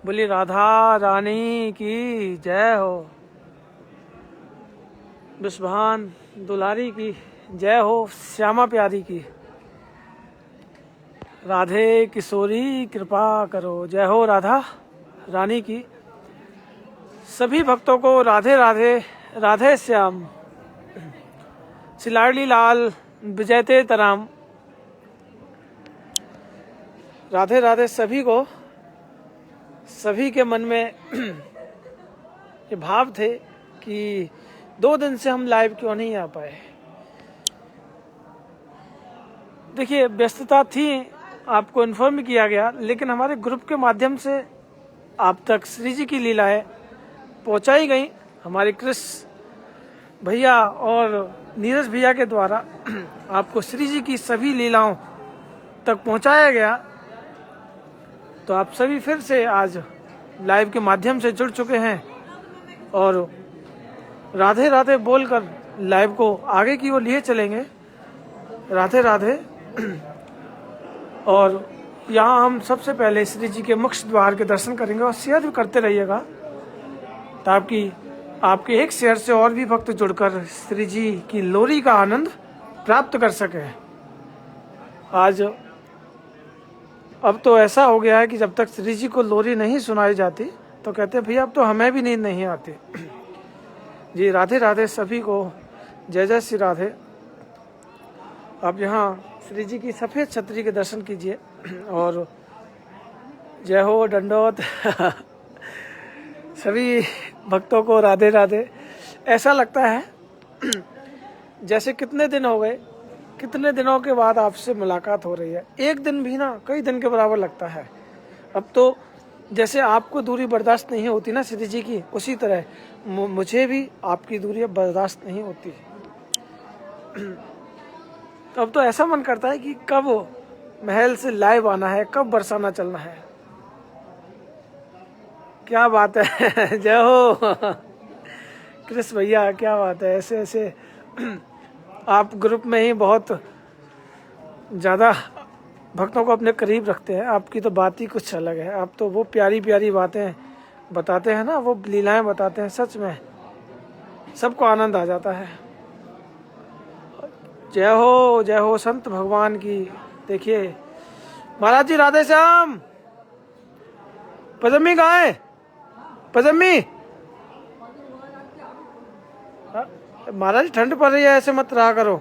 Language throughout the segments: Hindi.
बोली राधा रानी की जय हो, विश्वभान दुलारी की जय हो, श्यामा प्यारी की, राधे किशोरी कृपा करो, जय हो राधा रानी की। सभी भक्तों को राधे राधे, राधे श्याम, सिलाड़ी लाल विजयते तराम, राधे राधे सभी को। सभी के मन में ये भाव थे कि 2 दिन से हम लाइव क्यों नहीं आ पाए। देखिए व्यस्तता थी, आपको इन्फॉर्म किया गया, लेकिन हमारे ग्रुप के माध्यम से आप तक श्री जी की लीलाएं पहुंचाई गई। हमारे क्रिस भैया और नीरज भैया के द्वारा आपको श्री जी की सभी लीलाओं तक पहुंचाया गया। तो आप सभी फिर से आज लाइव के माध्यम से जुड़ चुके हैं और राधे राधे बोलकर लाइव को आगे की ओर लिए चलेंगे। राधे राधे। और यहाँ हम सबसे पहले श्री जी के मुख्य द्वार के दर्शन करेंगे और शेयर भी करते रहिएगा ताकि आपके एक शेयर से और भी भक्त जुड़कर श्री जी की लोरी का आनंद प्राप्त कर सके। आज अब तो ऐसा हो गया है कि जब तक श्री जी को लोरी नहीं सुनाई जाती तो कहते हैं भैया अब तो हमें भी नींद नहीं आती। जी राधे राधे सभी को, जय जय श्री राधे। आप यहाँ श्री जी की सफ़ेद छतरी के दर्शन कीजिए और जय हो दंडोत सभी भक्तों को राधे राधे। ऐसा लगता है जैसे कितने दिन हो गए, कितने दिनों के बाद आपसे मुलाकात हो रही है। एक दिन भी ना कई दिन के बराबर लगता है। अब तो जैसे आपको दूरी बर्दाश्त नहीं होती ना श्री जी की, उसी तरह मुझे भी आपकी दूरी बर्दाश्त नहीं होती। अब तो ऐसा मन करता है कि कब महल से लाइव आना है, कब बरसाना चलना है। क्या बात है जय हो क्रिस भैया, क्या बात है। ऐसे ऐसे आप ग्रुप में ही बहुत ज़्यादा भक्तों को अपने करीब रखते हैं। आपकी तो बात ही कुछ अलग है। आप तो वो प्यारी प्यारी बातें बताते हैं ना, वो लीलाएं बताते हैं, सच में सबको आनंद आ जाता है। जय हो संत भगवान की। देखिए महाराज जी राधे श्याम। पजम्मी कहाँ है? पजम्मी महाराज ठंड पड़ रही है, ऐसे मत रहा करो।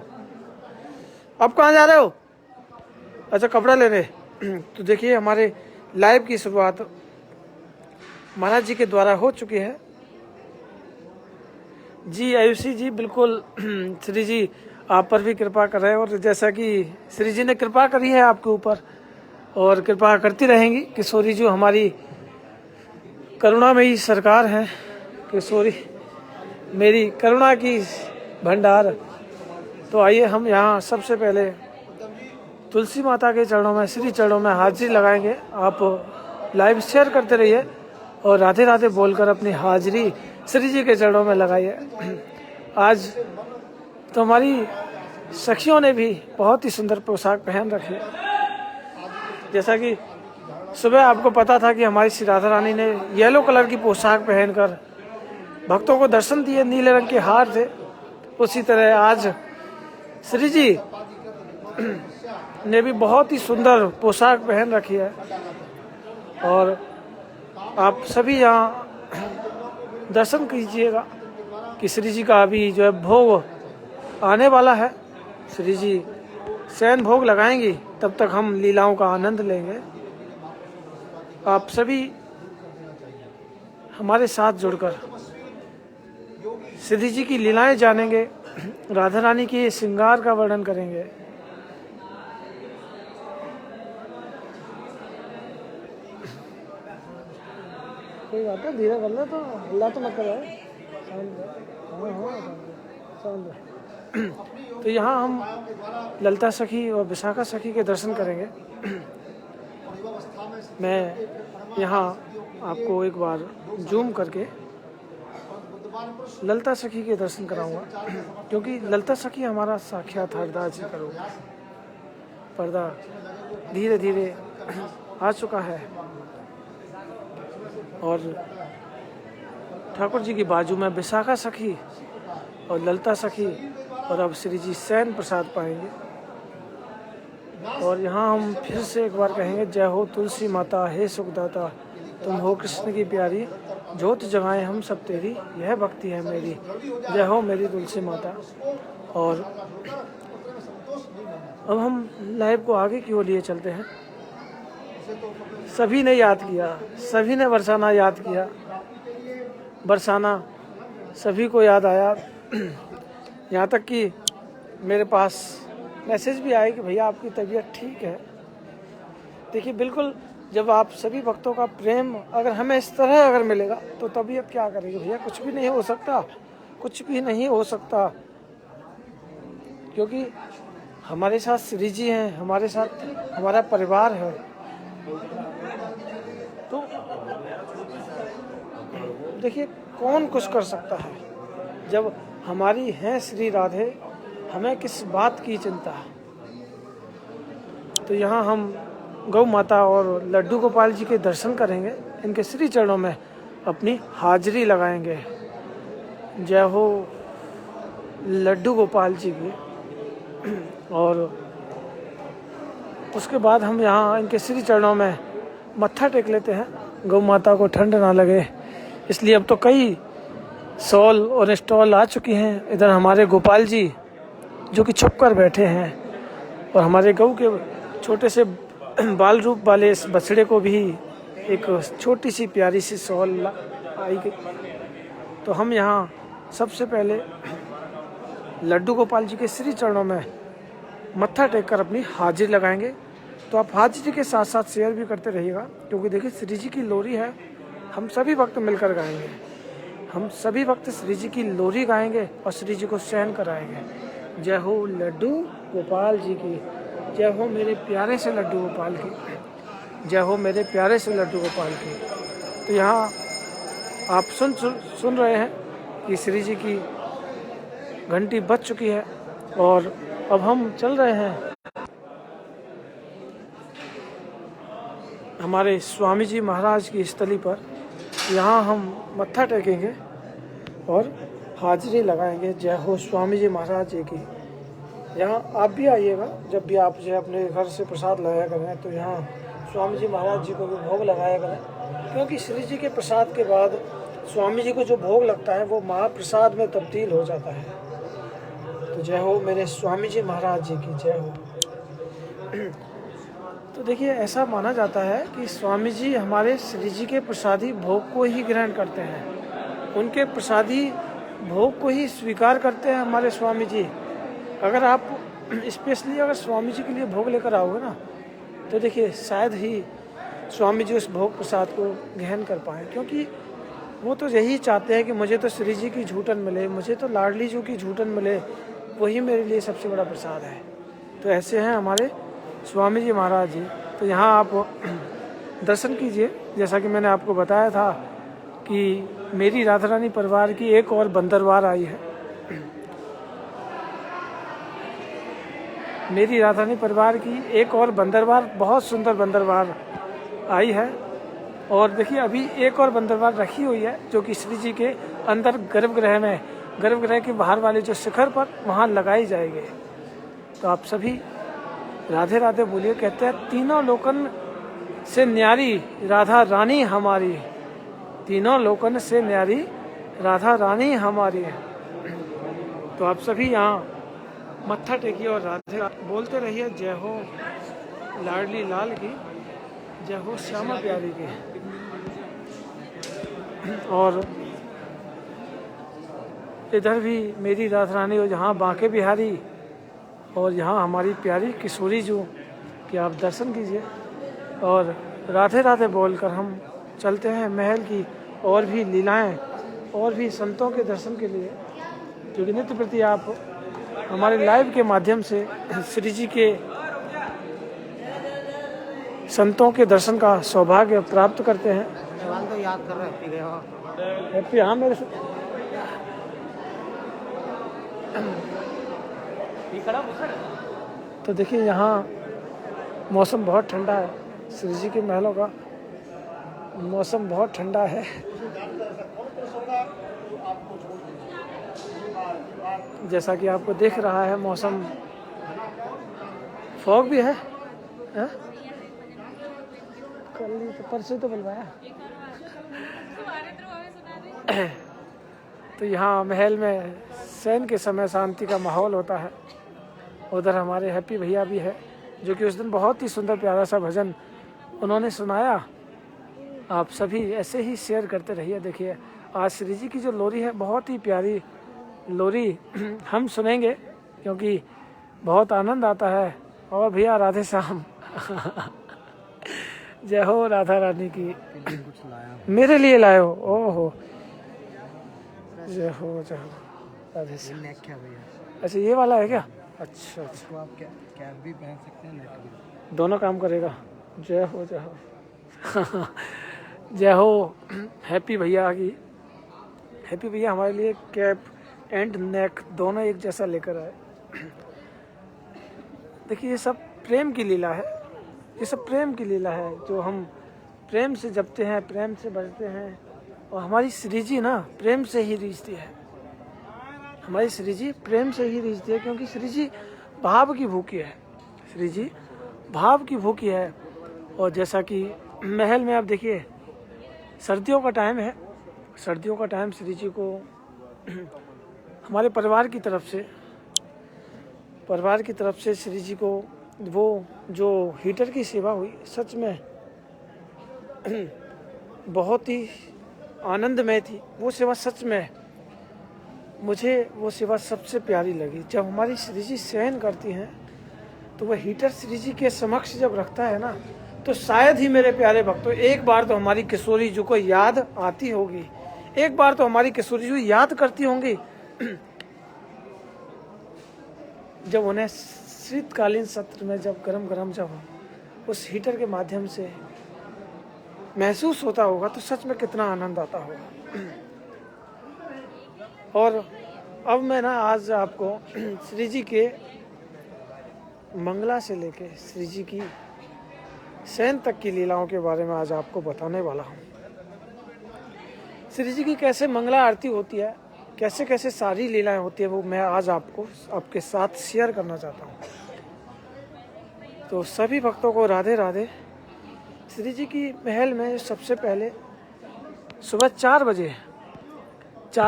अब कहाँ जा रहे हो? अच्छा कपड़ा लेने। तो देखिए हमारे लाइव की शुरुआत महाराज जी के द्वारा हो चुकी है। जी आयुषी जी बिल्कुल श्री जी आप पर भी कृपा कर रहे हैं और जैसा कि श्री जी ने कृपा करी है आपके ऊपर और कृपा करती रहेंगी। किशोरी जो हमारी करुणामयी सरकार है, किशोरी मेरी करुणा की भंडार। तो आइए हम यहाँ सबसे पहले तुलसी माता के चरणों में, श्री चरणों में हाजिरी लगाएंगे। आप लाइव शेयर करते रहिए और राधे राधे बोलकर अपनी हाजिरी श्री जी के चरणों में लगाइए। आज तो हमारी सखियों ने भी बहुत ही सुंदर पोशाक पहन रखी है। जैसा कि सुबह आपको पता था कि हमारी श्री राधा रानी ने येलो कलर की पोशाक पहनकर भक्तों को दर्शन दिए, नीले रंग के हार थे। उसी तरह आज श्री जी ने भी बहुत ही सुंदर पोशाक पहन रखी है और आप सभी यहाँ दर्शन कीजिएगा कि श्री जी का अभी जो है भोग आने वाला है। श्री जी शयन भोग लगाएंगी, तब तक हम लीलाओं का आनंद लेंगे। आप सभी हमारे साथ जुड़कर श्री जी की लीलाएं जानेंगे, राधा रानी के श्रृंगार का वर्णन करेंगे। कोई बात है, धीरे कर ले, तो हल्ला तो मत कराए। तो यहाँ हम ललिता सखी और विशाखा सखी के दर्शन करेंगे। मैं यहाँ आपको एक बार जूम करके ललिता सखी के दर्शन कराऊंगा, क्योंकि ललिता सखी हमारा साक्षात हरदास जी का रूप। पर्दा धीरे धीरे आ चुका है। और ठाकुर जी की बाजू में विशाखा सखी और ललिता सखी, और अब श्री जी शयन प्रसाद पाएंगे। और यहाँ हम फिर से एक बार कहेंगे, जय हो तुलसी माता हे सुखदाता, तुम हो कृष्ण की प्यारी, ज्योत जगाएं हम सब तेरी, यह भक्ति है मेरी, जय हो मेरी तुलसी माता। और अब हम लाइव को आगे की ओर लिए चलते हैं। सभी ने याद किया, सभी ने बरसाना याद किया, बरसाना सभी को याद आया। यहाँ तक कि मेरे पास मैसेज भी आए कि भैया आपकी तबीयत ठीक है। देखिए बिल्कुल, जब आप सभी भक्तों का प्रेम अगर हमें इस तरह अगर मिलेगा तो तबीयत क्या करेगी भैया, कुछ भी नहीं हो सकता, कुछ भी नहीं हो सकता, क्योंकि हमारे साथ श्री जी हैं, हमारे साथ हमारा परिवार है। तो देखिए कौन कुछ कर सकता है, जब हमारी हैं श्री राधे, हमें किस बात की चिंता। तो यहाँ हम गौ माता और लड्डू गोपाल जी के दर्शन करेंगे, इनके श्री चरणों में अपनी हाजिरी लगाएंगे। जय हो लड्डू गोपाल जी की। और उसके बाद हम यहाँ इनके श्री चरणों में मत्था टेक लेते हैं। गौ माता को ठंड ना लगे इसलिए अब तो कई सॉल और स्टॉल आ चुकी हैं। इधर हमारे गोपाल जी जो कि छुप कर बैठे हैं, और हमारे गौ के छोटे से बाल रूप वाले इस बछड़े को भी एक छोटी सी प्यारी सी सॉल आई गई। तो हम यहाँ सबसे पहले लड्डू गोपाल जी के श्री चरणों में मत्था टेक कर अपनी हाजिरी लगाएंगे। तो आप हाजिरी के साथ साथ शेयर भी करते रहिएगा, क्योंकि देखिए श्री जी की लोरी है, हम सभी भक्त मिलकर गाएंगे, हम सभी भक्त श्री जी की लोरी गाएंगे और श्री जी को शयन कराएंगे। जय हो लड्डू गोपाल जी की, जय हो मेरे प्यारे से लड्डू गोपाल की, जय हो मेरे प्यारे से लड्डू गोपाल की। तो यहाँ आप सुन रहे हैं कि श्री जी की घंटी बज चुकी है, और अब हम चल रहे हैं हमारे स्वामी जी महाराज की स्थली पर। यहाँ हम मत्था टेकेंगे और हाजिरी लगाएंगे। जय हो स्वामी जी महाराज जी की। यहाँ आप भी आइएगा, जब भी आप जो अपने घर से प्रसाद लाया करें तो यहाँ स्वामी जी महाराज जी को भी भोग लगाया करें, क्योंकि श्री जी के प्रसाद के बाद स्वामी जी को जो भोग लगता है वो महाप्रसाद में तब्दील हो जाता है। तो जय हो मेरे स्वामी जी महाराज जी की, जय हो। तो देखिए ऐसा माना जाता है कि स्वामी जी हमारे श्री जी के प्रसादी भोग को ही ग्रहण करते हैं, उनके प्रसादी भोग को ही स्वीकार करते हैं हमारे स्वामी जी। अगर आप स्पेशली अगर स्वामी जी के लिए भोग लेकर आओगे ना, तो देखिए शायद ही स्वामी जी उस भोग प्रसाद को ग्रहण कर पाएँ, क्योंकि वो तो यही चाहते हैं कि मुझे तो श्री जी की झूठन मिले, मुझे तो लाडली जी की झूठन मिले, वही मेरे लिए सबसे बड़ा प्रसाद है। तो ऐसे हैं हमारे स्वामी जी महाराज जी। तो यहाँ आप दर्शन कीजिए। जैसा कि मैंने आपको बताया था कि मेरी राधा रानी परिवार की एक और बंदरवार आई है, मेरी राधा रानी परिवार की एक और बंदरवार, बहुत सुंदर बंदरवार आई है। और देखिए अभी एक और बंदरवार रखी हुई है, जो कि श्री जी के अंदर गर्भगृह में, गर्भगृह के बाहर वाले जो शिखर पर वहाँ लगाई जाएगी। तो आप सभी राधे राधे बोलिए। कहते हैं तीनों लोकन से न्यारी राधा रानी हमारी, तीनों लोकन से न्यारी राधा रानी हमारी है। तो आप सभी यहाँ मत्था टेकिए और राधे बोलते रहिए। जय हो लाडली लाल की, जय हो श्यामा प्यारी की। और इधर भी मेरी राधा रानी, और यहाँ बांके बिहारी, और यहाँ हमारी प्यारी किशोरी जो कि आप दर्शन कीजिए। और राधे राधे बोलकर हम चलते हैं महल की और भी लीलाएं और भी संतों के दर्शन के लिए, जो कि नित्य प्रति आप हमारे लाइव के माध्यम से श्री जी के संतों के दर्शन का सौभाग्य प्राप्त करते हैं। तो याद कर रहे हैप्पी। हाँ मेरे तो देखिए यहाँ मौसम बहुत ठंडा है श्री जी के महलों का, मौसम बहुत ठंडा है। जैसा कि आपको दिख रहा है मौसम, फॉग भी है। हाँ? कल ही तो परसों तो बुलवाया। तो यहाँ महल में शयन के समय शांति का माहौल होता है। उधर हमारे हैप्पी भैया भी है, जो कि उस दिन बहुत ही सुंदर प्यारा सा भजन उन्होंने सुनाया। आप सभी ऐसे ही शेयर करते रहिए। देखिए आज श्री जी की जो लोरी है, बहुत ही प्यारी लोरी हम सुनेंगे, क्योंकि बहुत आनंद आता है। और भैया राधे श्याम जय हो राधा रानी की। कुछ लाया मेरे लिए लाए हो? ओहो, जय हो राधे श्याम। नेक क्या भैया? अच्छा ये वाला है क्या? अच्छा अच्छा, इसको आप कैप भी पहन सकते हैं, नेक भी। दोनों काम करेगा। जय हो जय हो जय हो हैप्पी भैया की। हैप्पी भैया हमारे लिए कैप एंड नेक दोनों एक जैसा लेकर आए। देखिए ये सब प्रेम की लीला है, ये सब प्रेम की लीला है, जो हम प्रेम से जपते हैं, प्रेम से बजते हैं। और हमारी श्री जी ना प्रेम से ही रीझती है, हमारी श्री जी प्रेम से ही रीझती है, क्योंकि श्री जी भाव की भूखी है। श्री जी भाव की भूखी है। और जैसा कि महल में आप देखिए, सर्दियों का टाइम है, सर्दियों का टाइम श्री जी को हमारे परिवार की तरफ से श्री जी को वो जो हीटर की सेवा हुई, सच में बहुत ही आनंदमय थी। वो सेवा सच में मुझे वो सेवा सबसे प्यारी लगी। जब हमारी श्री जी शयन करती हैं तो वह हीटर श्री जी के समक्ष जब रखता है ना, तो शायद ही मेरे प्यारे भक्तों एक बार तो हमारी किशोरी जी को याद आती होगी, एक बार तो हमारी किशोरी जी याद करती होंगी जब उन्हें शीतकालीन सत्र में जब गरम गरम जब उस हीटर के माध्यम से महसूस होता होगा, तो सच में कितना आनंद आता होगा। और अब मैं ना आज आपको श्री जी के मंगला से लेके श्री जी की शयन तक की लीलाओं के बारे में आज आपको बताने वाला हूँ। श्री जी की कैसे मंगला आरती होती है, कैसे कैसे सारी लीलाएं होती है, वो मैं आज आपके साथ शेयर करना चाहता हूँ। तो सभी भक्तों को राधे राधे। श्री जी की महल में सबसे पहले सुबह 4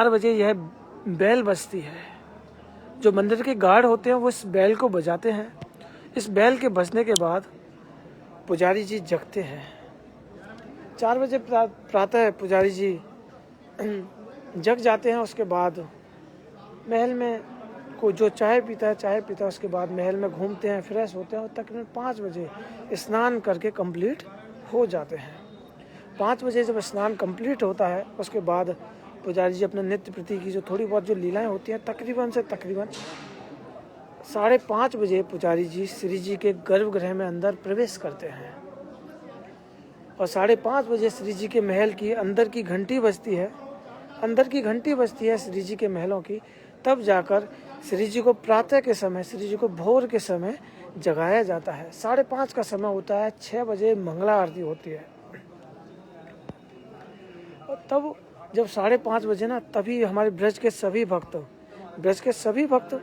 बजे यह बैल बजती है। जो मंदिर के गार्ड होते हैं वो इस बैल को बजाते हैं। इस बैल के बजने के बाद पुजारी जी जगते हैं। 4 बजे प्रातः पुजारी जी जग जाते हैं। उसके बाद महल में को जो चाय पीता है, उसके बाद महल में घूमते हैं, फ्रेश होते हैं और तकरीबन 5 बजे स्नान करके कंप्लीट हो जाते हैं। 5 बजे जब स्नान कंप्लीट होता है, उसके बाद पुजारी जी अपने नित्य प्रति की जो थोड़ी बहुत जो लीलाएं होती हैं, तकरीबन 5:30 बजे पुजारी जी श्री जी के गर्भगृह में अंदर प्रवेश करते हैं। और 5:30 बजे श्री जी के महल की अंदर की घंटी बजती है श्री जी के महलों की। तब जाकर श्री जी को प्रातः के समय, श्री जी को भोर के समय जगाया जाता है। 5:30 का समय होता है, 6 बजे मंगला आरती होती है। और तब जब 5:30 बजे ना, तभी हमारे ब्रज के सभी भक्त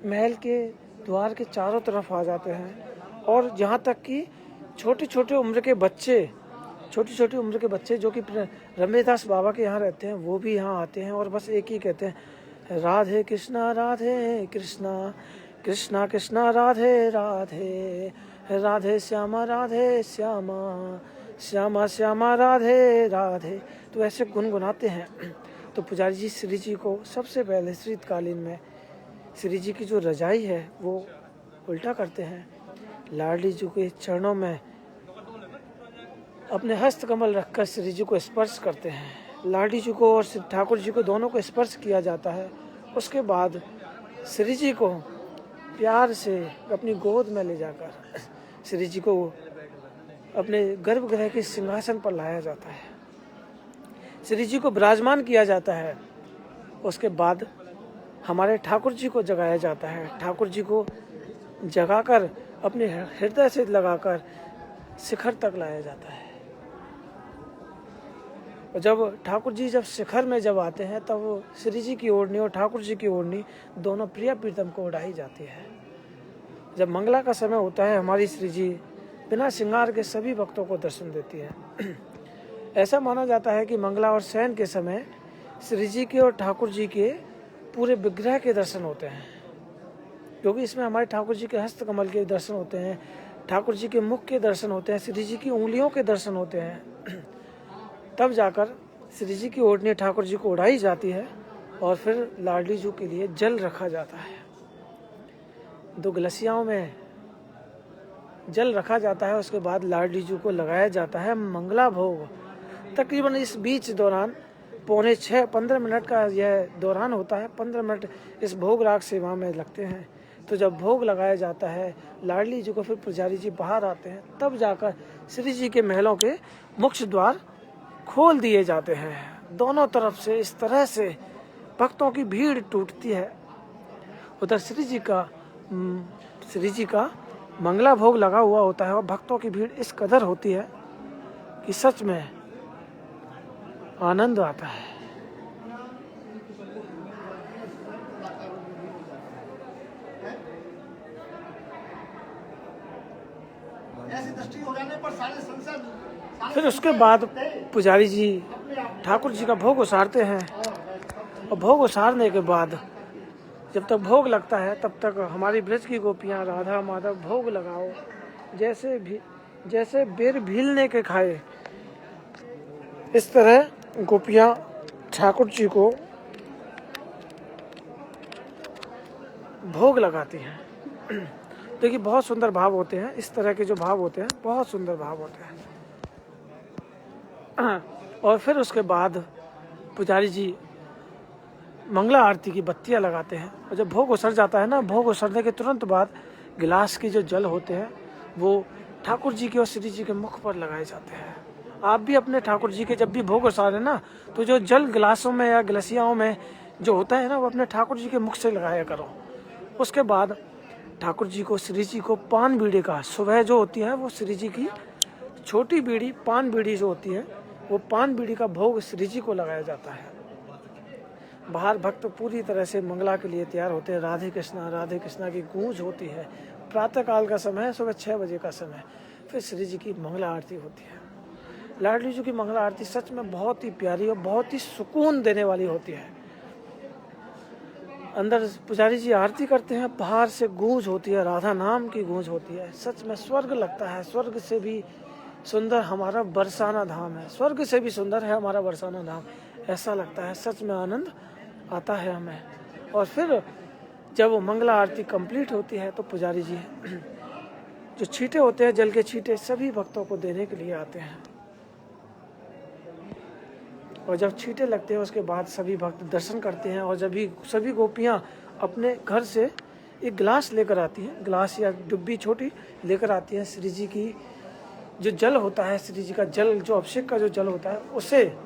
महल के द्वार के चारों तरफ आ जाते हैं। और यहाँ तक कि छोटे छोटे उम्र के बच्चे जो कि रमेदास बाबा के यहाँ रहते हैं, वो भी यहाँ आते हैं और बस एक ही कहते हैं, राधे कृष्णा कृष्णा कृष्णा राधे राधे, राधे श्यामा श्यामा श्यामा राधे राधे। तो ऐसे गुनगुनाते हैं। तो पुजारी जी श्री जी को सबसे पहले शीतकालीन में श्री जी की जो रजाई है वो उल्टा करते हैं। लाडली जी के चरणों में अपने हस्त कमल रखकर श्री जी को स्पर्श करते हैं। लाडली जी को और ठाकुर जी को दोनों को स्पर्श किया जाता है। उसके बाद श्री जी को प्यार से अपनी गोद में ले जाकर श्री जी को अपने गर्भगृह के सिंहासन पर लाया जाता है, श्री जी को विराजमान किया जाता है। उसके बाद हमारे ठाकुर जी को जगाया जाता है। ठाकुर जी को जगाकर अपने हृदय से लगाकर शिखर तक लाया जाता है। और जब ठाकुर जी जब शिखर में जब आते हैं तब वो श्री जी की ओढ़नी और ठाकुर जी की ओढ़नी दोनों प्रिय प्रीतम को उड़ाई जाती है। जब मंगला का समय होता है हमारी श्री जी बिना श्रृंगार के सभी भक्तों को दर्शन देती है। ऐसा माना जाता है कि मंगला और शयन के समय श्री जी के और ठाकुर जी के पूरे विग्रह के दर्शन होते हैं, क्योंकि इसमें हमारे ठाकुर जी के हस्त कमल के दर्शन होते हैं, ठाकुर जी के मुख के दर्शन होते हैं, श्री जी की उंगलियों के दर्शन होते हैं। तब जाकर श्री जी की ओढ़नी ठाकुर जी को उड़ाई जाती है और फिर लाडली जी के लिए जल रखा जाता है। 2 गिलसियाओं में जल रखा जाता है, उसके बाद लाडली जी को लगाया जाता है मंगला भोग। तकरीबन इस बीच दौरान 5:45 मिनट का यह दौरान होता है। 15 मिनट इस भोग राग सेवा में लगते हैं। तो जब भोग लगाया जाता है लाडली जी को, फिर पुजारी जी बाहर आते हैं, तब जाकर श्री जी के महलों के मुख्य द्वार खोल दिए जाते हैं। दोनों तरफ से इस तरह से भक्तों की भीड़ टूटती है। उधर श्री जी का मंगला भोग लगा हुआ होता है और भक्तों की भीड़ इस कदर होती है कि सच में आनंद आता है। फिर उसके बाद पुजारी जी ठाकुर जी का भोग उसारते हैं और भोग उसारने के बाद जब तक भोग लगता है तब तक हमारी ब्रज की गोपियाँ राधा माधव भोग लगाओ जैसे बेर भीलने के खाए, इस तरह गोपियाँ ठाकुर जी को भोग लगाती हैं। देखिए बहुत सुंदर भाव होते हैं, इस तरह के जो भाव होते हैं बहुत सुंदर भाव होते हैं। और फिर उसके बाद पुजारी जी मंगला आरती की बत्तियां लगाते हैं और जब भोग उसर जाता है ना, भोग उसरने के तुरंत बाद गिलास के जो जल होते हैं वो ठाकुर जी के और श्री जी के मुख पर लगाए जाते हैं। आप भी अपने ठाकुर जी के जब भी भोग उसारे ना, तो जो जल गिलासों में या गिलसियाओं में जो होता है ना, वो अपने ठाकुर जी के मुख से लगाया करो। उसके बाद ठाकुर जी को श्री जी को पान बीड़ी का सुबह जो होती है वो श्री जी की छोटी बीड़ी पान बीड़ी जो होती है वो पान बीड़ी का भोग श्री जी को लगाया जाता है। बाहर भक्त पूरी तरह से मंगला के लिए तैयार होते हैं। राधे कृष्णा की गूंज होती है। प्रातः काल का समय है, सुबह 6 बजे का समय। फिर श्री जी की मंगला आरती होती है। लाडली जी की मंगला आरती सच में बहुत ही प्यारी और बहुत ही सुकून देने वाली होती है। अंदर पुजारी जी आरती करते हैं, बाहर से गूंज होती है, राधा नाम की गूंज होती है। सच में स्वर्ग लगता है। स्वर्ग से भी सुंदर हमारा बरसाना धाम है, स्वर्ग से भी सुंदर है हमारा बरसाना धाम। ऐसा लगता है, सच में आनंद आता है हमें। और फिर जब वो मंगला आरती कंप्लीट होती है तो पुजारी जी जो छींटे होते हैं, जल के छींटे सभी भक्तों को देने के लिए आते हैं। और जब छींटे लगते हैं उसके बाद सभी भक्त दर्शन करते हैं। और जब भी सभी गोपियाँ अपने घर से एक गिलास लेकर आती हैं, गिलास या डिब्बी छोटी लेकर आती हैं, श्री जी की जो जल होता है, श्री जी का जल जो अभिषेक का जो जल होता है, उसे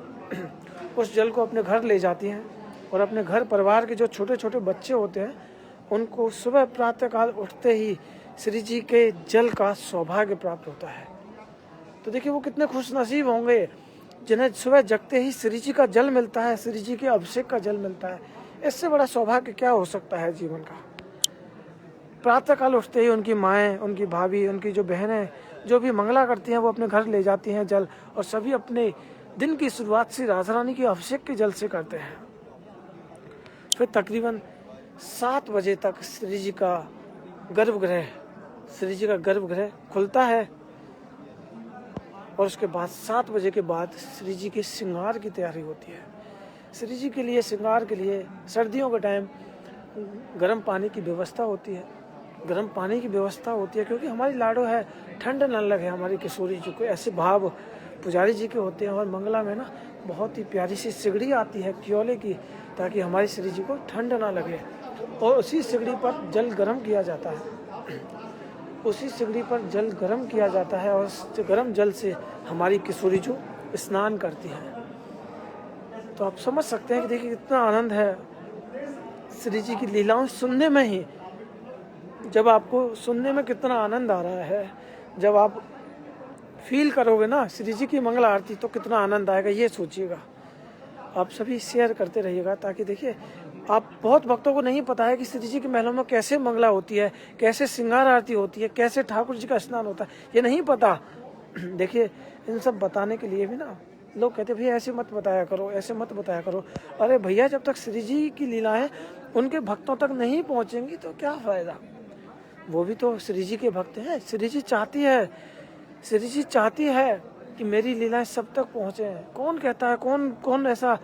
उस जल को अपने घर ले जाती हैं। और अपने घर परिवार के जो छोटे छोटे बच्चे होते हैं उनको सुबह प्रातःकाल उठते ही श्री जी के जल का सौभाग्य प्राप्त होता है। तो देखिए वो कितने खुश नसीब होंगे जिन्हें सुबह जगते ही श्री जी का जल मिलता है, श्री जी के अभिषेक का जल मिलता है। इससे बड़ा सौभाग्य क्या हो सकता है जीवन का। प्रातःकाल उठते ही उनकी माएँ, उनकी भाभी, उनकी जो बहनें जो भी मंगला करती हैं वो अपने घर ले जाती हैं जल, और सभी अपने दिन की शुरुआत से राधा रानी के अभिषेक के जल से करते हैं। फिर तकरीबन 7 बजे तक श्री जी का गर्भगृह खुलता है। और उसके बाद 7 बजे के बाद श्री जी के श्रृंगार की तैयारी होती है। श्री जी के लिए श्रृंगार के लिए सर्दियों के टाइम गर्म पानी की व्यवस्था होती है। गर्म पानी की व्यवस्था होती है क्योंकि हमारी लाडो है, ठंड न लगे हमारी किशोरी जी को, ऐसे भाव पुजारी जी के होते हैं। और मंगला में ना बहुत ही प्यारी सी सिगड़ी आती है क्योले की, ताकि हमारी श्री जी को ठंड ना लगे। और उसी सिगड़ी पर जल गर्म किया जाता है, उसी सिगड़ी पर जल गर्म किया जाता है और उस गर्म जल से हमारी किशोरी जो स्नान करती है। तो आप समझ सकते हैं कि देखिए कितना आनंद है श्री जी की लीलाओं सुनने में ही। जब आपको सुनने में कितना आनंद आ रहा है, जब आप फील करोगे ना श्री जी की मंगला आरती तो कितना आनंद आएगा, ये सोचिएगा। आप सभी शेयर करते रहिएगा ताकि देखिए, आप बहुत भक्तों को नहीं पता है कि श्री जी के महलों में कैसे मंगला होती है, कैसे श्रृंगार आरती होती है, कैसे ठाकुर जी का स्नान होता है, ये नहीं पता। देखिए, इन सब बताने के लिए भी ना लोग कहते भैया ऐसे मत बताया करो, ऐसे मत बताया करो। अरे भैया, जब तक श्री जी की लीलाएं उनके भक्तों तक नहीं पहुंचेंगी तो क्या फायदा। वो भी तो श्री जी के भक्त हैं। श्री जी चाहती है कि मेरी लीलाएं सब तक पहुंचे। कौन कहता है, कौन ऐसा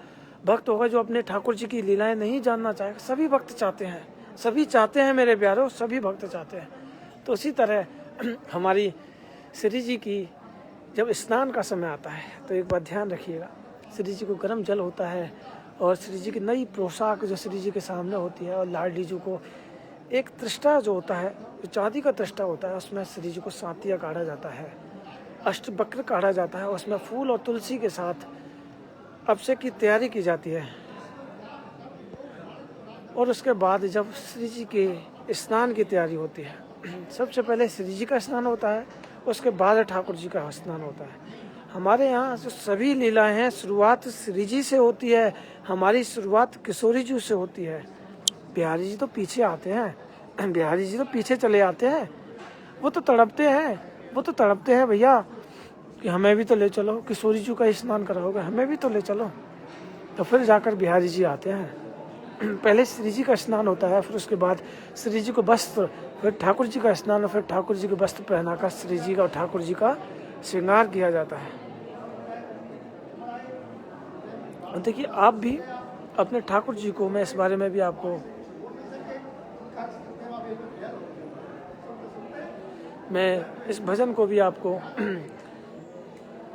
भक्त होगा जो अपने ठाकुर जी की लीलाएं नहीं जानना चाहेगा। सभी भक्त चाहते हैं, सभी चाहते हैं मेरे प्यारों, सभी भक्त चाहते हैं। तो उसी तरह हमारी श्री जी की जब स्नान का समय आता है तो एक बात ध्यान रखिएगा, श्री जी को गर्म जल होता है और श्री जी की नई पोशाक जो श्री जी के सामने होती है, और लाडली जी को एक त्रिष्टा जो होता है, जो चांदी का त्रिष्टा होता है, उसमें श्री जी को सांतिया काढ़ा जाता है, अष्टवक्र काढ़ा जाता है, उसमें फूल और तुलसी के साथ अभिषेक की तैयारी की जाती है। और उसके बाद जब श्री जी के स्नान की तैयारी होती है, सबसे पहले श्री जी का स्नान होता है, उसके बाद ठाकुर जी का स्नान होता है। हमारे यहाँ जो सभी लीलाएं हैं, शुरुआत श्री जी से होती है, हमारी शुरुआत किशोरी जी से होती है। बिहारी जी तो पीछे आते हैं, बिहारी जी तो पीछे चले आते हैं। वो तो तड़पते हैं भैया कि हमें भी तो ले चलो, किशोरी जी का स्नान कराओगे, हमें भी तो ले चलो। तो फिर जाकर बिहारी जी आते हैं। पहले श्री जी का स्नान होता है, फिर उसके बाद श्री जी को वस्त्र, फिर ठाकुर जी का स्नान, और फिर ठाकुर जी के वस्त्र पहनाकर श्री जी का और ठाकुर जी का श्रृंगार किया जाता है। और देखिए, आप भी अपने ठाकुर जी को, मैं इस बारे में भी आपको मैं इस भजन को भी आपको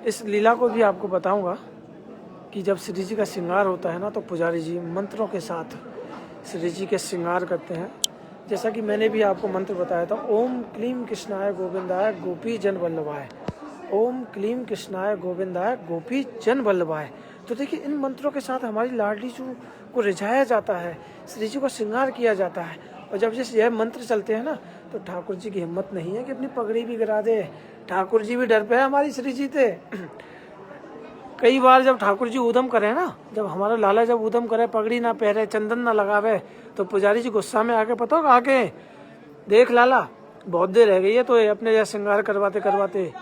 इस लीला को भी आपको बताऊंगा कि जब श्री जी का श्रृंगार होता है ना, तो पुजारी जी मंत्रों के साथ श्री जी के श्रृंगार करते हैं। जैसा कि मैंने भी आपको मंत्र बताया था, ओम क्लीम कृष्णाय गोविंदाय गोपी जन वल्लभाय, ओम क्लीम कृष्णाय गोविंदाय गोपी जन वल्लभाय। तो देखिए, इन मंत्रों के साथ हमारी लाडली जी को रिझाया जाता है, श्री जी को श्रृंगार किया जाता है। और जब जैसे यह मंत्र चलते हैं ना, तो ठाकुर जी की हिम्मत नहीं है कि अपनी पगड़ी भी गिरा दे। ठाकुर जी भी डर पे है हमारी श्री जी से। कई बार जब ठाकुर जी उधम करे ना, जब हमारा लाला जब उधम करे, पगड़ी ना पहरे, चंदन ना लगावे, तो पुजारी जी गुस्सा में आके पता होगा, आके देख लाला बहुत देर रह गई है, तो अपने यह श्रृंगार करवाते करवाते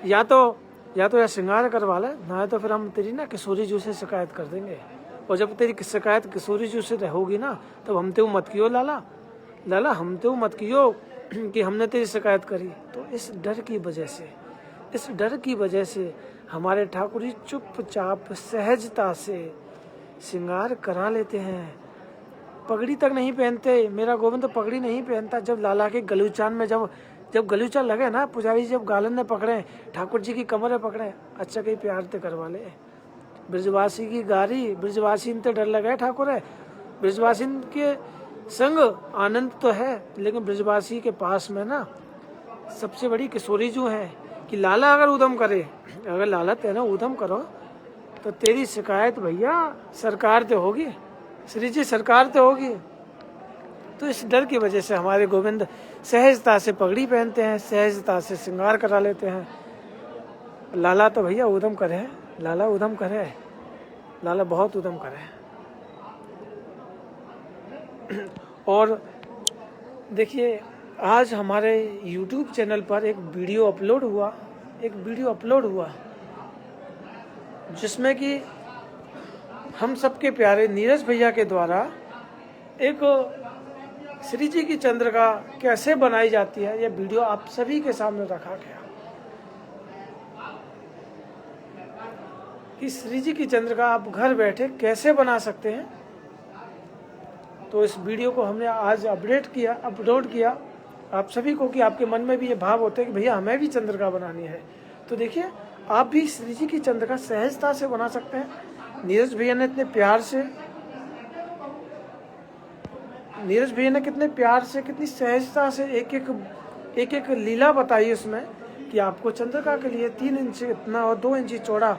या तो यह श्रृंगार करवा ले, ना तो फिर हम तेरी ना किशोरी जी से शिकायत कर देंगे। और जब तेरी शिकायत किशोरी जी से होगी ना, तब हम तो मत कियो लाला हम तो मत कियो कि हमने तेरी शिकायत करी। तो इस डर की वजह से हमारे ठाकुर जी चुपचाप सहजता से श्रृंगार करा लेते हैं। पगड़ी तक नहीं पहनते, मेरा गोविंद तो पगड़ी नहीं पहनता। जब लाला के गलूचान में जब गलूचा लगे ना, पुजारी जब गालन में पकड़े, ठाकुर जी की कमर में पकड़े, अच्छा कहीं प्यार ते करवा ले। ब्रजवासी की गारी, ब्रजवासी इनते डर लगा ठाकुर है। ब्रजवासी के संग आनंद तो है, लेकिन ब्रजवासी के पास में ना सबसे बड़ी किशोरी जो है कि लाला अगर उधम करे, अगर लाला तेना उधम करो तो तेरी शिकायत भैया सरकार ते होगी, श्री जी सरकार ते होगी। तो इस डर की वजह से हमारे गोविंद सहजता से पगड़ी पहनते हैं, सहजता से श्रृंगार करा लेते हैं। लाला तो भैया उधम करे, लाला उधम करे, लाला बहुत उधम करे। और देखिए, आज हमारे YouTube चैनल पर एक वीडियो अपलोड हुआ जिसमें कि हम सबके प्यारे नीरज भैया के द्वारा एक श्री जी की चंद्रिका कैसे बनाई जाती है, यह वीडियो आप सभी के सामने रखा गया कि श्री जी की चंद्रिका आप घर बैठे कैसे बना सकते हैं। तो इस वीडियो को हमने आज अपलोड किया आप सभी को कि आपके मन में भी ये भाव होते हैं कि भैया हमें भी चंद्रिका बनानी है। तो देखिए, आप भी श्री जी की चंद्रिका सहजता से बना सकते हैं। नीरज भैया ने कितने प्यार से कितनी सहजता से एक एक लीला बताई उसमें कि आपको चंद्रिका के लिए 3 इंच इतना और 2 इंच चौड़ा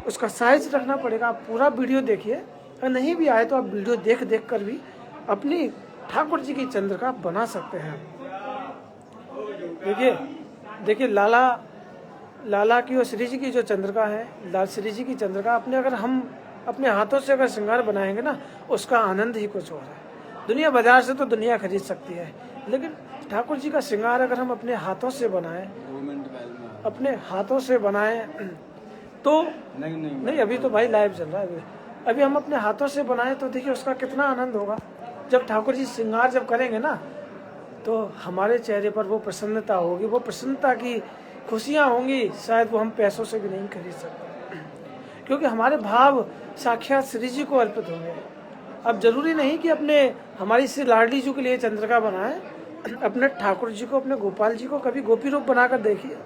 उसका साइज रखना पड़ेगा। आप पूरा वीडियो देखिए, अगर नहीं भी आए तो आप वीडियो देख कर भी अपनी ठाकुर जी की चंद्रिका बना सकते हैं। देखिए देखिए लाला की और श्री जी की जो चंद्रिका है, लाल श्री जी की चंद्रिका अगर हम अपने हाथों से अगर श्रृंगार बनाएंगे ना, उसका आनंद ही कुछ और है। दुनिया बाजार से तो दुनिया खरीद सकती है, लेकिन ठाकुर जी का श्रृंगार अगर हम अपने हाथों से बनाएं, अपने हाथों से बनाएं तो नहीं अभी तो भाई लाइव चल रहा है, अभी हम अपने हाथों से बनाएं तो देखिए उसका कितना आनंद होगा। जब ठाकुर जी श्रृंगार जब करेंगे ना, तो हमारे चेहरे पर वो प्रसन्नता होगी, वो प्रसन्नता की खुशियाँ होंगी, शायद वो हम पैसों से भी नहीं खरीद सकते, क्योंकि हमारे भाव साक्षात श्री जी को अर्पित होंगे। अब जरूरी नहीं कि हमारी श्री लाडली जी के लिए चंद्रिका बनाएं, अपने ठाकुर जी को, अपने गोपाल जी को कभी गोपी रूप बनाकर देखिए,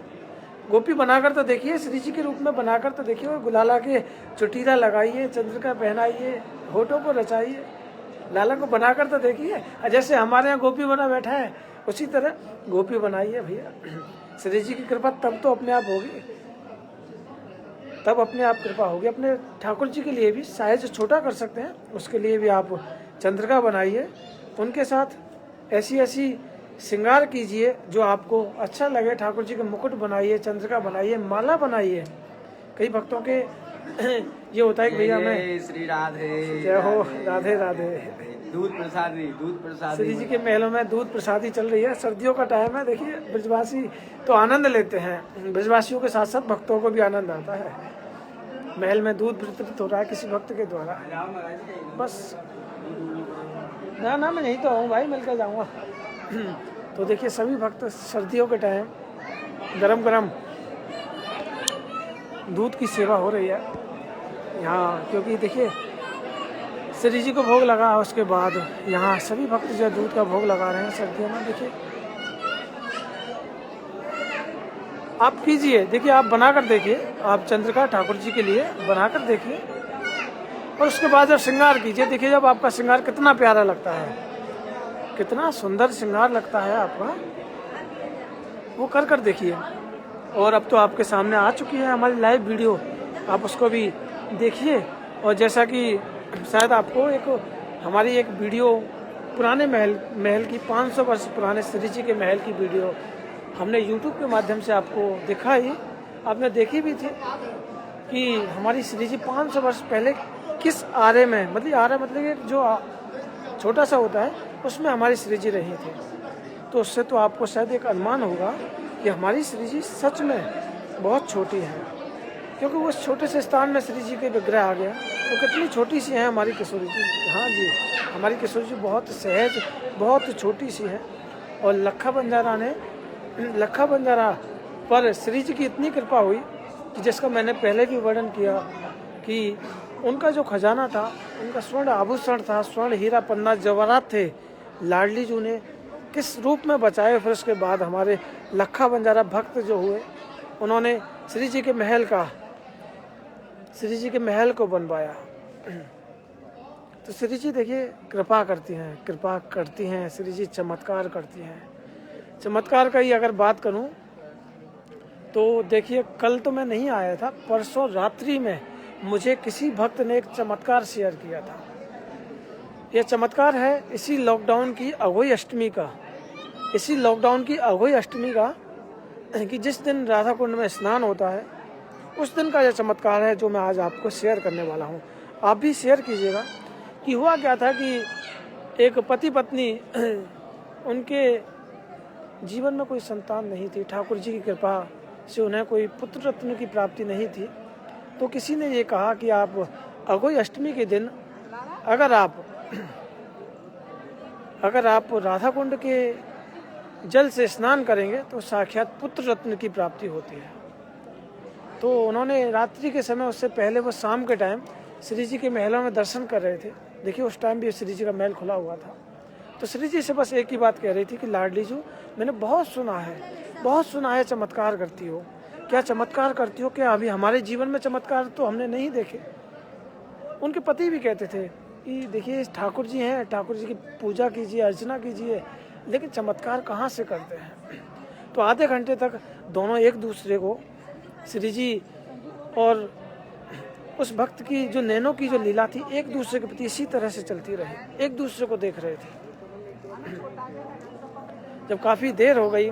गोपी बनाकर तो देखिए, श्री जी के रूप में बनाकर तो देखिए, गुलाला के चुटीला लगाइए, चंद्रिका पहनाइए, होठों को रचाइए, लाला को बनाकर तो देखिए। जैसे हमारे यहाँ गोपी बना बैठा है, उसी तरह गोपी बनाइए भैया। श्री जी की कृपा तब तो अपने आप होगी, तब अपने आप कृपा होगी। अपने ठाकुर जी के लिए भी साइज छोटा कर सकते हैं, उसके लिए भी आप चंद्रिका बनाइए, उनके साथ ऐसी श्रृंगार कीजिए जो आपको अच्छा लगे। ठाकुर जी के मुकुट बनाइए, चंद्रिका बनाइए, माला बनाइए। कई भक्तों के ये होता है कि भैया मैं श्री राधे जय हो, राधे राधे। दूध प्रसादी श्री जी के महलों में दूध प्रसादी चल रही है, सर्दियों का टाइम है। देखिए ब्रजवासी तो आनंद लेते हैं, ब्रजवासियों के साथ साथ भक्तों को भी आनंद आता है। महल में दूध वितरित हो रहा है किसी भक्त के द्वारा। बस ना मैं यही तो हूँ भाई, मिलकर जाऊँगा। तो देखिए सभी भक्त सर्दियों के टाइम गरम गरम दूध की सेवा हो रही है यहाँ, क्योंकि देखिए श्री जी को भोग लगा, उसके बाद यहाँ सभी भक्त जो दूध का भोग लगा रहे हैं सर्दियों में। देखिए आप कीजिए, देखिए आप बनाकर देखिए, आप चंद्रिका ठाकुर जी के लिए बनाकर देखिए, और उसके बाद जब श्रृंगार कीजिए, देखिए जब आपका श्रृंगार कितना प्यारा लगता है, कितना सुंदर श्रृंगार लगता है आपका, वो कर देखिए। और अब तो आपके सामने आ चुकी है हमारी लाइव वीडियो, आप उसको भी देखिए। और जैसा कि शायद आपको हमारी एक वीडियो पुराने महल की 500 वर्ष पुराने श्री जी के महल की वीडियो हमने YouTube के माध्यम से आपको दिखाई, आपने देखी भी थी कि हमारी श्री जी 500 वर्ष पहले किस आरे में, मतलब एक जो छोटा सा होता है उसमें हमारी श्री जी रही थी। तो उससे तो आपको शायद एक अनुमान होगा कि हमारी श्री जी सच में बहुत छोटी है, क्योंकि उस छोटे से स्थान में श्री जी के विग्रह आ गया। तो कितनी छोटी सी है हमारी किशोरी जी। हाँ जी, हमारी किशोरी जी बहुत सहज, बहुत छोटी सी है। और लखा बंजारा पर श्री जी की इतनी कृपा हुई कि जिसका मैंने पहले भी वर्णन किया कि उनका जो खजाना था, उनका स्वर्ण आभूषण था, स्वर्ण हीरा पन्ना जवाहरात थे, लाडली जी ने किस रूप में बचाए। फिर उसके बाद हमारे लखा बंजारा भक्त जो हुए, उन्होंने श्री जी के महल को बनवाया। तो श्री जी देखिए कृपा करती हैं श्री जी, चमत्कार करती हैं। चमत्कार का ही अगर बात करूं तो देखिए कल तो मैं नहीं आया था, परसों रात्रि में मुझे किसी भक्त ने एक चमत्कार शेयर किया था। यह चमत्कार है इसी लॉकडाउन की अघोई अष्टमी का, कि जिस दिन राधा कुंड में स्नान होता है उस दिन का यह चमत्कार है जो मैं आज आपको शेयर करने वाला हूँ। आप भी शेयर कीजिएगा कि हुआ क्या था कि एक पति पत्नी, उनके जीवन में कोई संतान नहीं थी, ठाकुर जी की कृपा से उन्हें कोई पुत्र रत्न की प्राप्ति नहीं थी। तो किसी ने ये कहा कि आप अघोई अष्टमी के दिन अगर आप राधा कुंड के जल से स्नान करेंगे तो साक्षात पुत्र रत्न की प्राप्ति होती है। तो उन्होंने रात्रि के समय, उससे पहले वो शाम के टाइम श्री जी के महलों में दर्शन कर रहे थे। देखिए उस टाइम भी श्री जी का महल खुला हुआ था। तो श्री जी से बस एक ही बात कह रही थी कि लाडली जी, मैंने बहुत सुना है चमत्कार करती हो। क्या चमत्कार करती हो? क्या अभी हमारे जीवन में चमत्कार तो हमने नहीं देखे। उनके पति भी कहते थे कि देखिए ठाकुर जी हैं, ठाकुर जी की पूजा कीजिए, अर्चना कीजिए, लेकिन चमत्कार कहाँ से करते हैं। तो आधे घंटे तक दोनों एक दूसरे को, श्री जी और उस भक्त की जो नैनों की जो लीला थी, एक दूसरे के प्रति इसी तरह से चलती रही, एक दूसरे को देख रहे थे। जब काफ़ी देर हो गई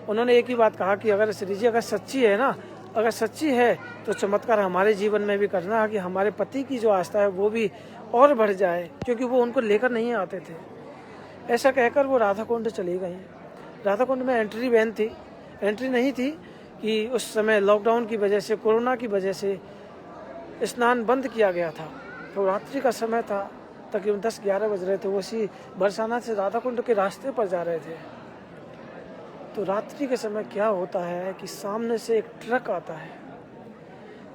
उन्होंने एक ही बात कहा कि अगर श्री जी अगर सच्ची है ना, अगर सच्ची है तो चमत्कार हमारे जीवन में भी करना है कि हमारे पति की जो आस्था है वो भी और बढ़ जाए, क्योंकि वो उनको लेकर नहीं आते थे। ऐसा कहकर वो राधा कुंड चली गई। राधा कुंड में एंट्री बैन थी, एंट्री नहीं थी कि उस समय लॉकडाउन की वजह से, कोरोना की वजह से स्नान बंद किया गया था। तो रात्रि का समय था, तकरीबन 10-11 बज रहे थे। वो उसी बरसाना से राधा कुंड के रास्ते पर जा रहे थे। तो रात्रि के समय क्या होता है कि सामने से एक ट्रक आता है,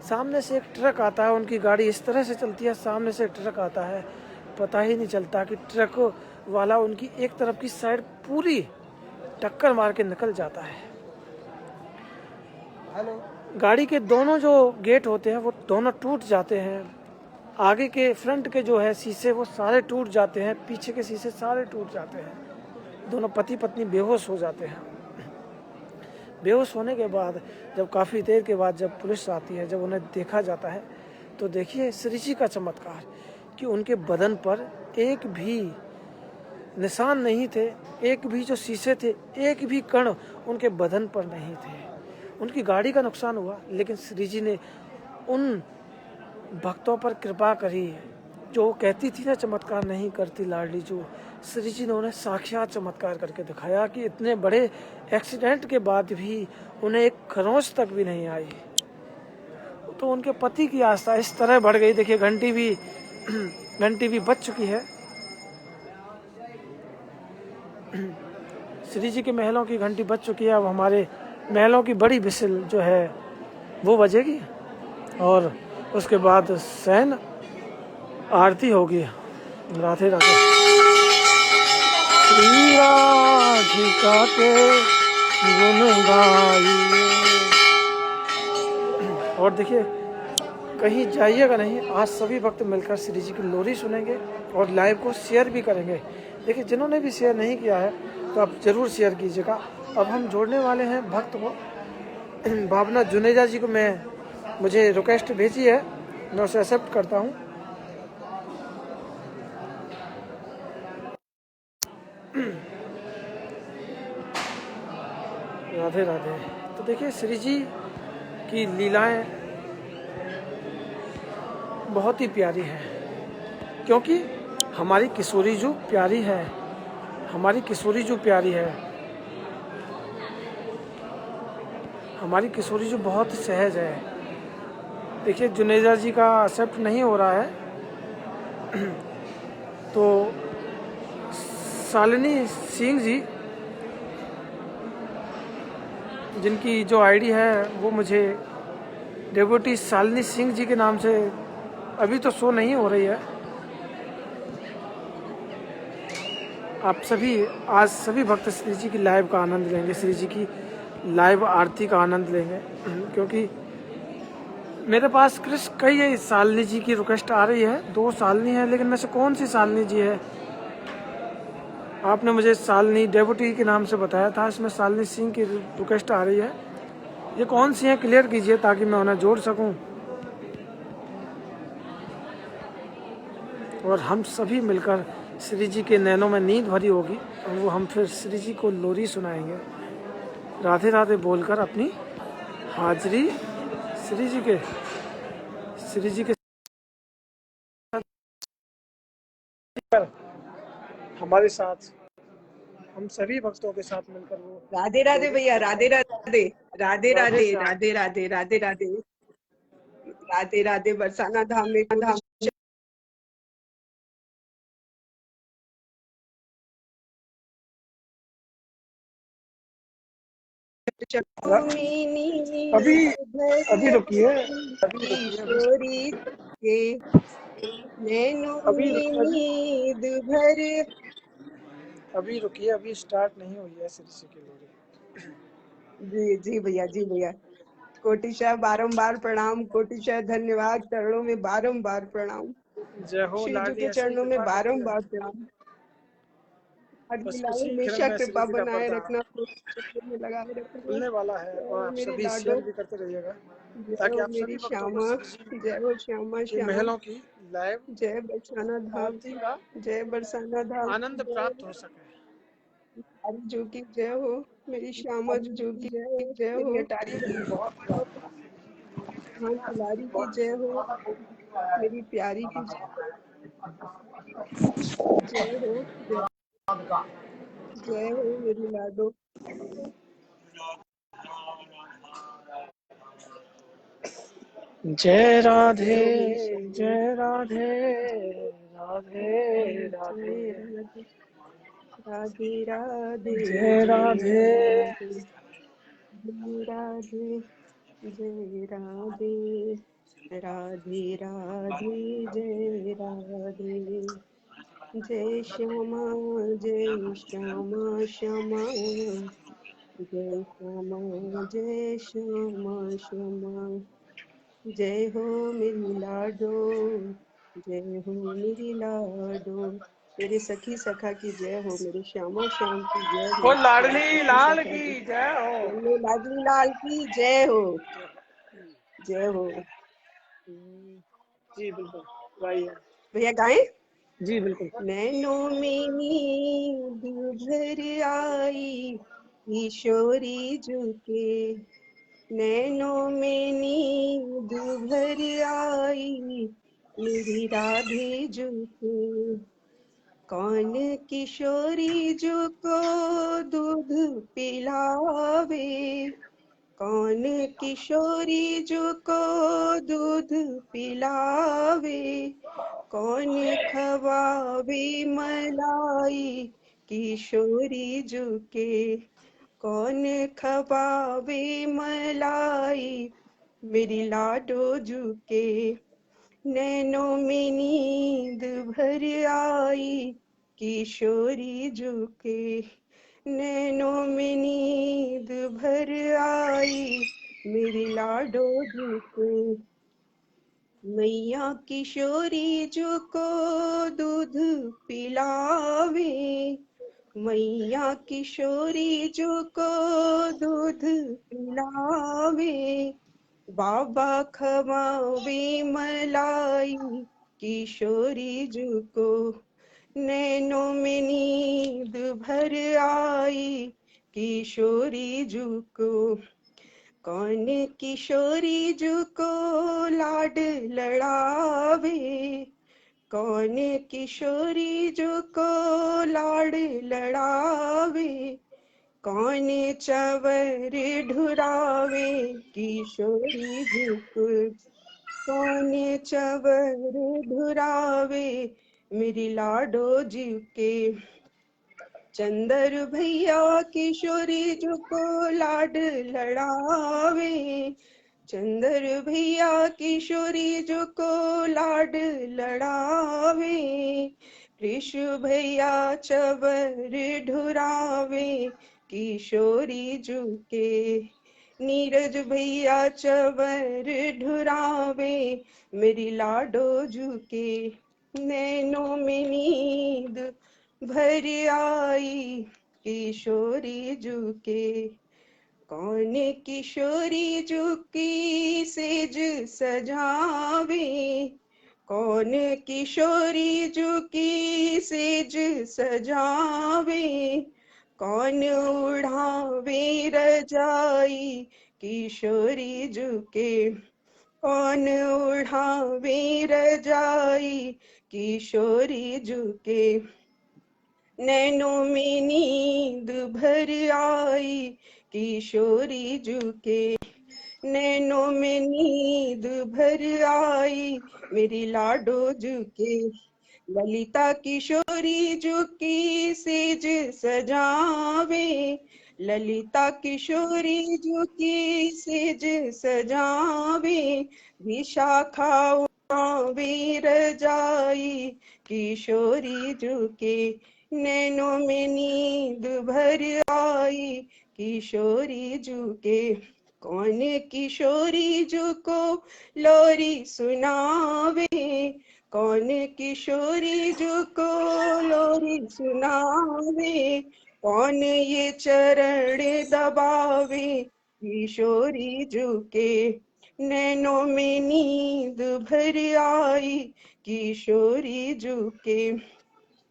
सामने से एक ट्रक आता है। उनकी गाड़ी इस तरह से चलती है, सामने से एक ट्रक आता है, पता ही नहीं चलता कि ट्रक वाला उनकी एक तरफ की साइड पूरी टक्कर मार के निकल जाता है। गाड़ी के दोनों जो गेट होते हैं वो दोनों टूट जाते हैं। आगे के फ्रंट के जो है शीशे वो सारे टूट जाते हैं, पीछे के शीशे सारे टूट जाते हैं। दोनों पति पत्नी बेहोश हो जाते हैं। बेहोश होने के बाद जब काफ़ी देर के बाद जब पुलिस आती है, जब उन्हें देखा जाता है, तो देखिए श्री जी का चमत्कार कि उनके बदन पर एक भी निशान नहीं थे, एक भी जो शीशे थे, एक भी कण उनके बदन पर नहीं थे। उनकी गाड़ी का नुकसान हुआ, लेकिन श्री जी ने उन भक्तों पर कृपा करी जो कहती थी ना चमत्कार नहीं करती लाडली जो। श्री जी ने उन्हें साक्षात चमत्कार करके दिखाया कि इतने बड़े एक्सीडेंट के बाद भी उन्हें एक खरोंच तक भी नहीं आई। तो उनके पति की आस्था इस तरह बढ़ गई। देखिए घंटी भी बज चुकी है। श्री जी के महलों की घंटी बज चुकी है। अब हमारे महलों की बड़ी विसिल जो है वो बजेगी और उसके बाद शयन आरती होगी। राधे राधे। श्री राधिका के गुण गाइए। और देखिए कहीं जाइएगा नहीं, आज सभी भक्त मिलकर श्री जी की लोरी सुनेंगे और लाइव को शेयर भी करेंगे। देखिए जिन्होंने भी शेयर नहीं किया है तो आप ज़रूर शेयर कीजिएगा। अब हम जोड़ने वाले हैं भक्त को। भावना जुनेजा जी को मुझे रिक्वेस्ट भेजी है, मैं उसे एक्सेप्ट करता हूँ। राधे राधे। तो देखिए श्री जी की लीलाएं बहुत ही प्यारी हैं, क्योंकि हमारी किशोरी जो प्यारी है, हमारी किशोरी जो प्यारी है, हमारी किशोरी जो बहुत सहज है। देखिए जुनेजा जी का एक्सेप्ट नहीं हो रहा है, तो शालिनी सिंह जी जिनकी जो आईडी है वो मुझे डेवोटी शालिनी सिंह जी के नाम से अभी तो शो नहीं हो रही है। आप सभी आज सभी भक्त श्री जी की लाइव का आनंद लेंगे, श्री जी की लाइव आरती का आनंद लेंगे, क्योंकि मेरे पास कई शालिनी जी की रिक्वेस्ट आ रही है। 2 शालिनी है, लेकिन में से कौन सी शालिनी जी है? आपने मुझे शालिनी डेवोटी के नाम से बताया था, इसमें शालिनी सिंह की रिक्वेस्ट आ रही है। ये कौन सी है क्लियर कीजिए ताकि मैं उन्हें जोड़ सकूं और हम सभी मिलकर श्री जी के नैनों में नींद भरी होगी और वो हम फिर श्री जी को लोरी सुनाएंगे राधे राधे बोलकर अपनी हाजिरी श्री जी के हमारे साथ, हम सभी भक्तों के साथ मिलकर वो राधे राधे भैया, राधे राधे, राधे राधे, राधे राधे, राधे राधे, राधे राधे। बरसाना धाम में अभी रुकिए, किशोरी के नैनों में नींद भर। अभी रुकिए, अभी स्टार्ट नहीं हुई है श्री जी की लोरी। जी जी भैया, जी भैया। कोटिशा बारंबार प्रणाम, कोटिशा धन्यवाद, चरणों में बारंबार प्रणाम, जय हो श्री जी लाडली, के ऐसी चरणों में कृपा करती बारंबार रहना। प्रणाम। बस हरिलाल उसी क्रम हमेशा में श्री कृपा जी का बनाए पर्दा रखना, चक्कर में लगाए रखना। खुलने वाला है और आप मेरी सभी लाडो, शेयर भी करते रहिएगा जय ताकि हो आप मेरी सभी भक्तों को श्यामा, श्री जी जय हो श्यामा के श्यामा, महलों की लाइव जय बरसाना धाम, आरती का जय बरसाना धाम, आनंद प्राप्त हो सके। अरे जो की जय हो, मेरी श्यामा जो की जय हो, मेरी अटारी वाली हाँ दुलारी की जय हो, मेरी प्यारी की जय हो, जय हो मेरी लाडो। जय राधे, जय हो मेरी श्यामा, जय राधे, राधे जय राधे, राधे, राधे राधे, जय जय राधे। राधे, जय राधे, जय राधे, राधे राधे, जय राधे, जय श्यामा, जय श्यामा श्यामा, जय श्यामा, जय श्यामा श्यामा, जय हो मेरी लाडो, जय हो मेरी लाडो, मेरे सखी सखा की जय हो, मेरे श्यामा श्याम की जय हो, वो मेरे लाडली सखी लाल सखा की की जय हो। बोलो लाडली लाल की जय हो, जय हो। जी बिल्कुल, गाइए। भैया गाएं। जी बिल्कुल। नैनों में नींद भर आई, किशोरी झुके, नैनों में नींद भर आई, मेरी राधे झुके, कौन किशोरी जो को दूध पिलावे, कौन किशोरी जो को दूध पिलावे, कौन खवावे मलाई, किशोरी झुके, कौन खवावे मलाई, मेरी लाडो झुके, नैनों में नींद भर आई, किशोरी झुके, नैनों में नींद भर आई, मेरी लाडो झुके, मैया किशोरी जो को दूध पिलावे, मैया किशोरी जो को दूध पिलावे, बाबा खवावे मलाई, किशोरी जो को, नैनों में नींद भर आई, किशोरी जो को, कौन किशोरी जो को लाड लड़ावे, कौन किशोरी जो को लाड लड़ावे, कौन चवर ढुरावे, किशोरी झुक, कौन चवर ढुरावे, मेरी लाडो जी के, चंदर भैया किशोरी जो को लाड लड़ावे, चंदर भैया किशोरी जो को लाड लड़ावे, ऋषु भैया चवर ढुरावे, किशोरी झुके, नीरज भैया चवर ढुरावे, मेरी लाडो झुके, नैनों में नींद भर आई, किशोरी झुके, कौन किशोरी झुकी सेज सजावे, कौन किशोरी झुकी सेज सजावे, कौन उड़ावे रजाई, किशोरी झुके, कौन उड़ावे रजाई, किशोरी झुके, नैनों में नींद भर आई, किशोरी झुके, नैनों में नींद भर आई, मेरी लाडो झुके, ललिता किशोरी झुकी सेज सजावे, ललिता किशोरी झुकी सेज सजावे, विशाखा उड़ावे रजाई, किशोरी झुके, नैनों में नींद भर आई, किशोरी झुके, कौन किशोरी झुको लोरी सुनावे, कौन किशोरी झुको लोरी सुनावे, कौन ये चरण दबावे, किशोरी झुके, नैनों में नींद भर आई, किशोरी झुके,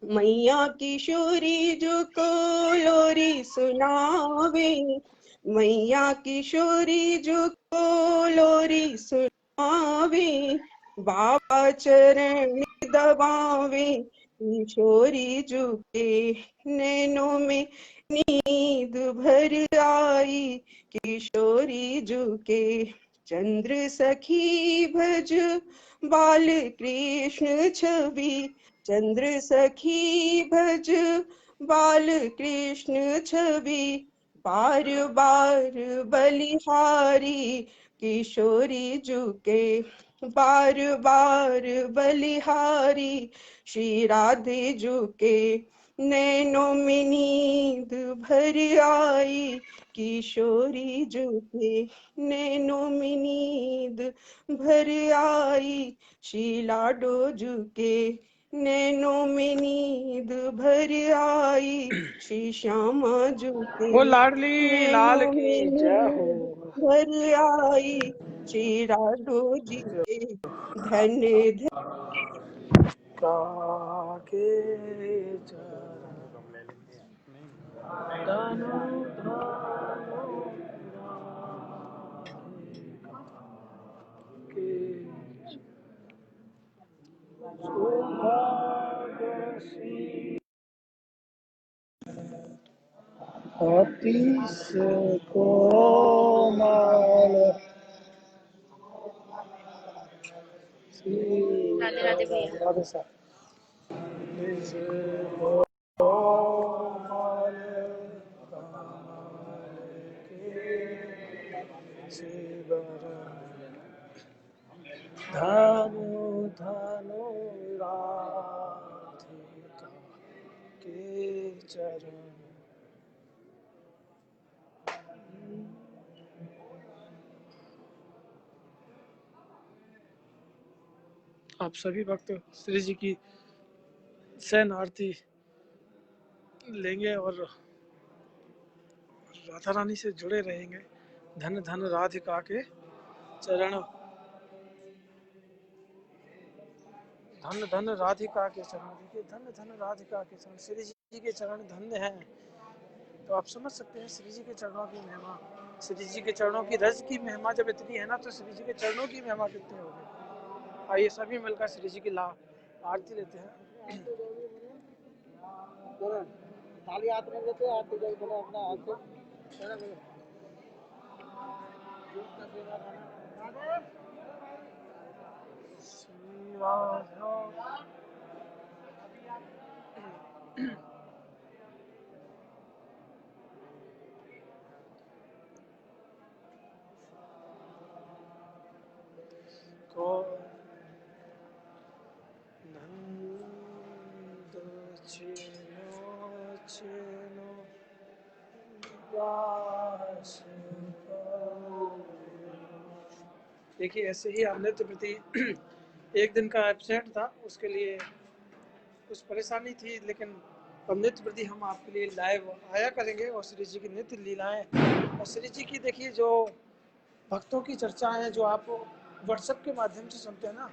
मैया किशोरी जो को लोरी सुनावे, मैया किशोरी जो को लोरी सुनावे, बाबा चरण दबावे, किशोरी जो के नैनों में नींद भर आई, किशोरी जो के चंद्र सखी भज बाल कृष्ण छवि, चंद्र सखी भज बाल कृष्ण छवि, बार बार बलिहारी किशोरी जुके, बार बार बलिहारी श्री राधे जुके, नैनों में नींद भर आई, किशोरी जुके नैनों में नींद भर आई, शीला डोजू के नैनों में नींद भर आई, श्री श्यामा जू के वो लाडली लाल नैनों की में जय हो। नींद भर आई, श्री राधो जी के धन्य काके चरण धनु धनु के सुभागसी अतिश कोमल राधे राधे भैया। राधे सा निज कोमल कमल के शिवर धनु धनु राधिका के चरण। आप सभी भक्त श्री जी की सैन आरती लेंगे और राधा रानी से जुड़े रहेंगे। धन धन राधिका के चरण, धन धन राधिका के चरण। देखिए धन धन राधिका के चरण, श्री जी के चरण धन्य हैं। तो आप समझ सकते हैं श्री जी के चरणों की महिमा, श्री जी के चरणों की रज की महिमा जब इतनी है ना, तो श्री जी के चरणों की महिमा कितनी होगी। आइए सभी मिलकर श्री जी की आरती लेते हैं। थाली हाथ में लेते आरती जब बोले अपना हाथ से श्री राधा को नंद चिनो चिनो दास करो। देखिए ऐसे ही हम नृत्य प्रति एक दिन का एब्सेंट था, उसके लिए कुछ परेशानी थी, लेकिन अब नृत्य प्रति हम आपके लिए लाइव आया करेंगे और श्री जी की नृत्य लीलाएं और श्री जी की देखिए जो भक्तों की चर्चाएं हैं जो आप व्हाट्सएप के माध्यम से सुनते हैं ना,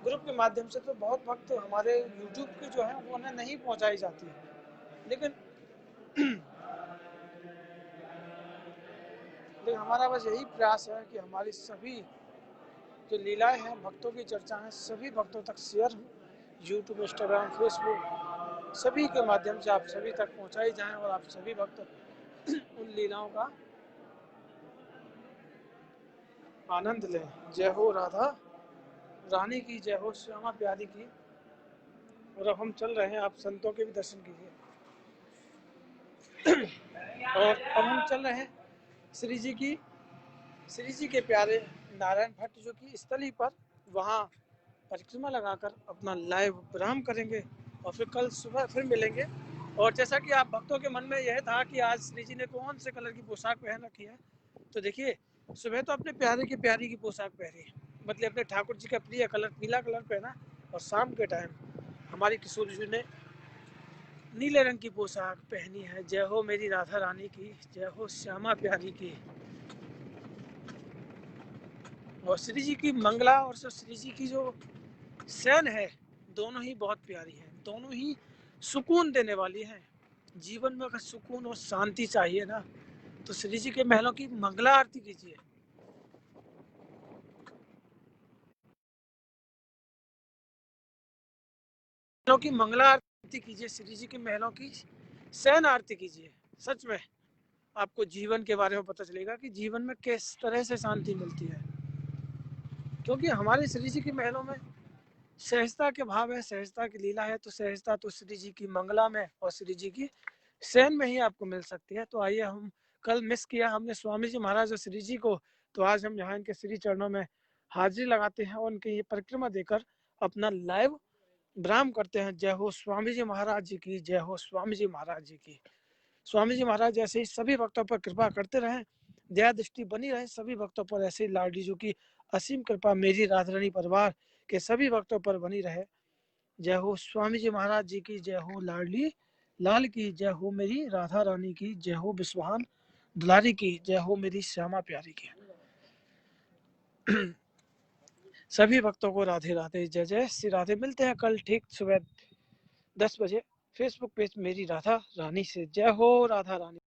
ग्रुप के माध्यम से, तो बहुत भक्त हमारे यूट्यूब के जो है उन्हें नहीं पहुंचाई जाती है। लेकिन हमारा बस यही प्रयास है कि हमारी सभी जो लीलाएं हैं, भक्तों की चर्चा है, सभी भक्तों तक शेयर हो, यूट्यूब, इंस्टाग्राम, फेसबुक सभी के माध्यम से आप सभी तक पहुंचाई जाएं और आप सभी भक्त उन लीलाओं का आनंद लें। जय हो राधा रानी की, जय हो श्यामा प्यारी की। और अब हम चल रहे हैं, आप संतों के भी दर्शन कीजिए। और अब हम चल रहे हैं श्री जी के प्यारे नारायण भट्ट जो कि स्थली पर वहाँ परिक्रमा लगाकर अपना लाइव विराम करेंगे और फिर कल सुबह फिर मिलेंगे। और जैसा कि आप भक्तों के मन में यह था कि आज श्री जी ने कौन से कलर की पोशाक पहन रखी है, तो देखिए सुबह तो अपने प्यारे की प्यारी की पोशाक पहनी, मतलब अपने ठाकुर जी का प्रिय कलर पीला कलर पहना, और शाम के टाइम हमारी किशोर जी ने नीले रंग की पोशाक पहनी है। जय हो मेरी राधा रानी की, जय हो श्यामा प्यारी की। और श्री जी की मंगला और श्री जी की जो सैन है, दोनों ही बहुत प्यारी है। दोनों ही सुकून देने वाली हैं। जीवन में अगर सुकून और शांति चाहिए ना, तो श्री जी के महलों की मंगला आरती कीजिए। महलों की मंगला आरती कीजिए, श्री जी के महलों की शयन आरती कीजिए। सच में आपको जीवन के बारे में पता चलेगा कि जीवन में किस तरह से शांति मिलती है, क्योंकि हमारे श्री जी के महलों में सहजता के भाव है, सहजता की लीला है। तो सहजता तो श्री जी की मंगला में और श्री जी की शयन में ही आपको मिल सकती है। तो आइए, हम कल मिस किया हमने स्वामी जी महाराज और श्री जी को, तो आज हम यहाँ इनके श्री चरणों में हाजिरी लगाते हैं और उनकी ये परिक्रमा देकर अपना लाइव विराम करते हैं। जय हो स्वामी जी महाराज जी की, जय हो स्वामी जी महाराज जी की। स्वामी जी महाराज ऐसे ही सभी भक्तों पर कृपा करते रहें, दया दृष्टि बनी रहे सभी भक्तों पर। ऐसे ही लाडली जी की असीम कृपा मेरी राधारानी परिवार के सभी भक्तों पर बनी रहे। जय हो स्वामी जी महाराज जी की, जय हो लाडली लाल की, जय हो मेरी राधा रानी की, जय हो विश्वान दुलारी की, जय हो मेरी श्यामा प्यारी की। सभी भक्तों को राधे राधे, जय जय श्री राधे। मिलते हैं कल ठीक सुबह 10 बजे फेसबुक पेज मेरी राधा रानी से। जय हो राधा रानी।